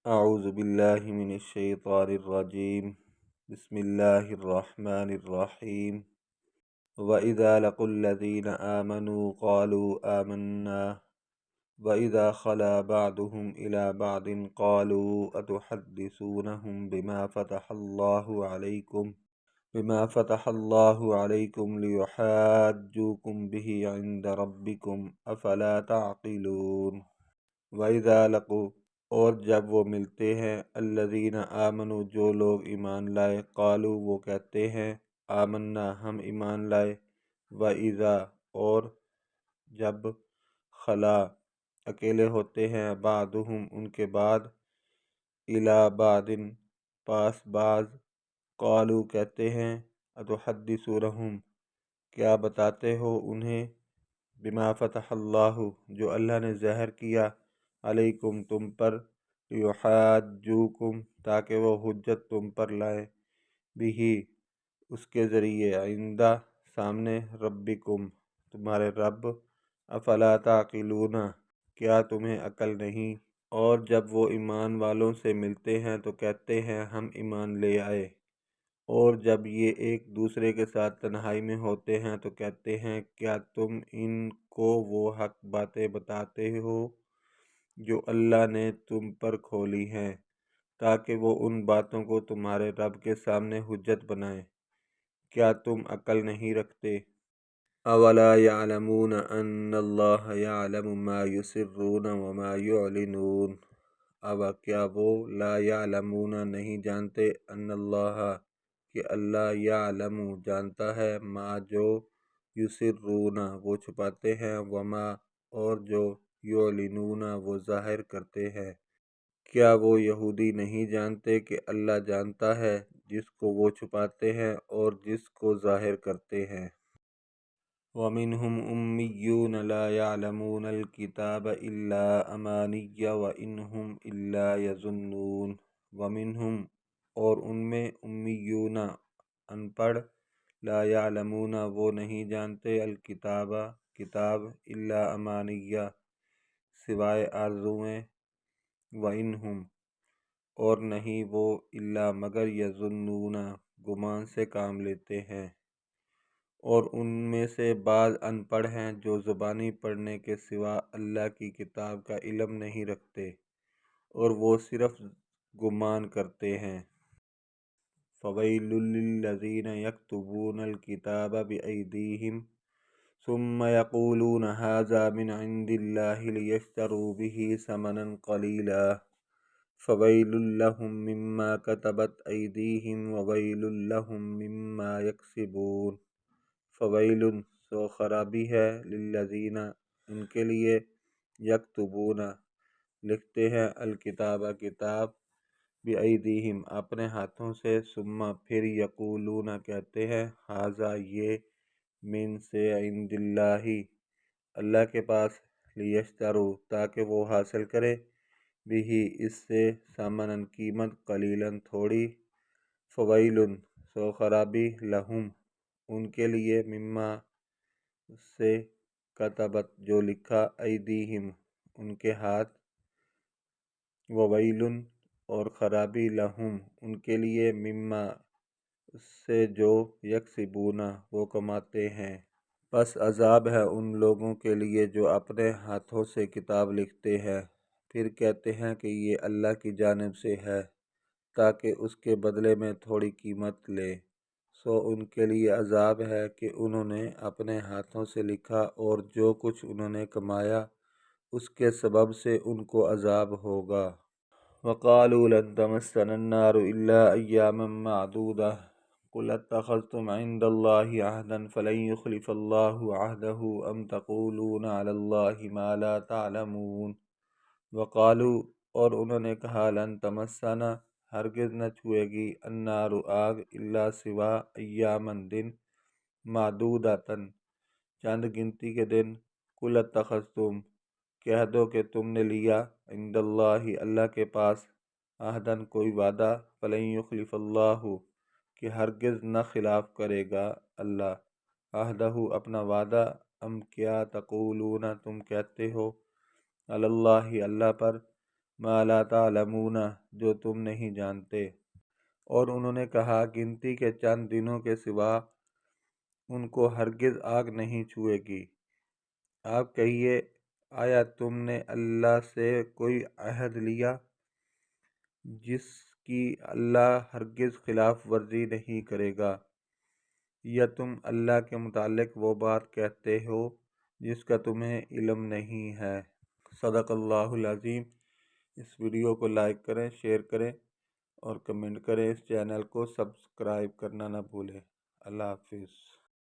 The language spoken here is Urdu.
اعوذ باللہ من الشیطان الرجیم بسم اللہ الرحمن الرحیم وَإِذَا لَقُوا الَّذِينَ آمَنُوا قَالُوا آمَنَّا وَإِذَا خَلَا بَعْضُهُمْ إِلَى بَعْضٍ قَالُوا أَتُحَدِّثُونَهُمْ بِمَا فَتَحَ اللَّهُ عَلَيْكُمْ لِيُحَاجُّوكُمْ بِهِ عِندَ رَبِّكُمْ أَفَلَا تَعْقِلُونَ وَإِذَا لَقُوا اور جب وہ ملتے ہیں الذین آمنوا جو لوگ ایمان لائے قالوا وہ کہتے ہیں آمنا ہم ایمان لائے وَإِذَا اور جب خلا اکیلے ہوتے ہیں بعضهم ان کے بعد الی بعض پاس بعض قالوا کہتے ہیں اتحدثونہم کیا بتاتے ہو انہیں بما فتح اللہ جو اللہ نے ظاہر کیا علیکم تم پر لیحاجوکم تاکہ وہ حجت تم پر لائیں بھی اس کے ذریعے عندہ سامنے ربکم تمہارے رب افلا تعقلون کیا تمہیں عقل نہیں اور جب وہ ایمان والوں سے ملتے ہیں تو کہتے ہیں ہم ایمان لے آئے اور جب یہ ایک دوسرے کے ساتھ تنہائی میں ہوتے ہیں تو کہتے ہیں کیا تم ان کو وہ حق باتیں بتاتے ہو جو اللہ نے تم پر کھولی ہیں تاکہ وہ ان باتوں کو تمہارے رب کے سامنے حجت بنائیں کیا تم عقل نہیں رکھتے اولا یعلمون ان اللہ یعلم ما یسرون وما یعلنون اب کیا وہ لا یعلمون نہیں جانتے ان اللہ کہ اللہ یعلم جانتا ہے ما جو یسرون وہ چھپاتے ہیں وما اور جو یعلنون وہ ظاہر کرتے ہیں کیا وہ یہودی نہیں جانتے کہ اللہ جانتا ہے جس کو وہ چھپاتے ہیں اور جس کو ظاہر کرتے ہیں وَمِنْهُمْ أُمِّيُّونَ لَا يَعْلَمُونَ الْكِتَابَ إِلَّا أَمَانِيَّ وَإِنْهُمْ إِلَّا يَظُنُّونَ وَمِنْهُمْ اور ان میں امیون ان پڑھ لا يعلمون وہ نہیں جانتے الکتاب کتاب الا امانیہ سوائے آرزوئیں وَإِنْهُمْ اور نہیں وہ الا مگر یظنون گمان سے کام لیتے ہیں اور ان میں سے بعض ان پڑھ ہیں جو زبانی پڑھنے کے سوا اللہ کی کتاب کا علم نہیں رکھتے اور وہ صرف گمان کرتے ہیں فَوَيْلٌ لِّلَّذِينَ يَكْتُبُونَ الْكِتَابَ بِأَيْدِيهِمْ ثُمَّ يَقُولُونَ هَٰذَا مِنْ عِندِ اللَّهِ لِيَشْتَرُوا بِهِ ثَمَنًا قَلِيلًا فَوَيْلٌ لَّهُم مِّمَّا كَتَبَتْ أَيْدِيهِمْ وَوَيْلٌ لَّهُم مِّمَّا يَكْسِبُونَ فویل سو خرابی ہے للذین ان کے لیے یکتبون لکھتے ہیں الکتاب کتاب بایدیہم اپنے ہاتھوں سے ثم پھر یقولون کہتے ہیں ھذا یہ من سے عند اللہ اللہ کے پاس لیشتروا تاکہ وہ حاصل کرے بھی اس سے ثمناً قیمت قلیلاً تھوڑی فویل سو خرابی لہم ان کے لیے مما سے کتبت جو لکھا ایدیہم ان کے ہاتھ وویل اور خرابی لہم ان کے لیے مما سے جو یکسبون وہ کماتے ہیں پس عذاب ہے ان لوگوں کے لیے جو اپنے ہاتھوں سے کتاب لکھتے ہیں پھر کہتے ہیں کہ یہ اللہ کی جانب سے ہے تاکہ اس کے بدلے میں تھوڑی قیمت لے سو ان کے لیے عذاب ہے کہ انہوں نے اپنے ہاتھوں سے لکھا اور جو کچھ انہوں نے کمایا اس کے سبب سے ان کو عذاب ہوگا وَقَالُوا لَن تَمَسَّنَا النَّارُ إِلَّا أَيَّامًا مَّعْدُودَةً قُلْ أَتَّخَذْتُمْ عِندَ اللَّهِ عَهْدًا فَلَن يُخْلِفَ اللَّهُ عَهْدَهُ أَمْ تَقُولُونَ عَلَى اللَّهِ مَا لَا تَعْلَمُونَ وَقَالُوا اور انہوں نے کہا لن تمسنا ہرگز نہ چھوئے گی النار آگ الا سوا ایامن دن معدوداتن چند گنتی کے دن قل اتخذتم کہہ دو کہ تم نے لیا عند اللہ اللہ کے پاس عہدن کوئی وعدہ فلن یخلف اللہ کہ ہرگز نہ خلاف کرے گا اللہ عہدہ اپنا وعدہ ام کیا تقولون تم کہتے ہو علی اللہ اللہ پر ما لا تعلمون جو تم نہیں جانتے۔ اور انہوں نے کہا گنتی کے چند دنوں کے سوا ان کو ہرگز آگ نہیں چھوئے گی۔ آپ کہیے آیا تم نے اللہ سے کوئی عہد لیا جس کی اللہ ہرگز خلاف ورزی نہیں کرے گا، یا تم اللہ کے متعلق وہ بات کہتے ہو جس کا تمہیں علم نہیں ہے۔ صدق اللہ العظیم۔ اس ویڈیو کو لائک کریں، شیئر کریں اور کمنٹ کریں۔ اس چینل کو سبسکرائب کرنا نہ بھولیں۔ اللہ حافظ۔